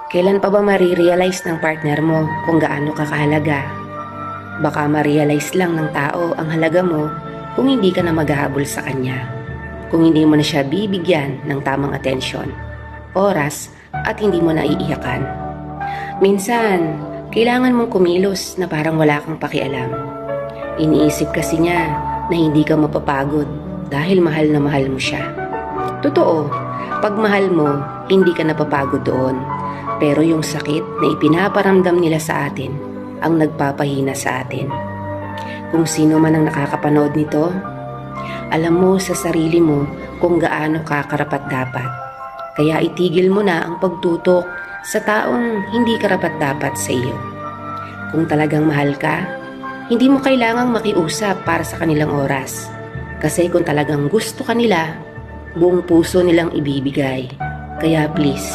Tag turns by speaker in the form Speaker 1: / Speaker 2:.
Speaker 1: Kailan pa ba marirealize ng partner mo kung gaano ka kahalaga? Baka ma-realize lang ng tao ang halaga mo kung hindi ka na maghahabol sa kanya. Kung hindi mo na siya bibigyan ng tamang atensyon, oras at hindi mo na iiyakan. Minsan, kailangan mong kumilos na parang wala kang pakialam. Iniisip kasi niya na hindi ka mapapagod dahil mahal na mahal mo siya. Totoo, pag mahal mo, hindi ka napapagod doon. Pero yung sakit na ipinaparamdam nila sa atin ang nagpapahina sa atin. Kung sino man ang nakakapanood nito, alam mo sa sarili mo kung gaano ka karapat-dapat. Kaya itigil mo na ang pagtutok sa taong hindi karapat-dapat sa iyo. Kung talagang mahal ka, hindi mo kailangang makiusap para sa kanilang oras. Kasi kung talagang gusto ka nila, buong puso nilang ibibigay. Kaya please,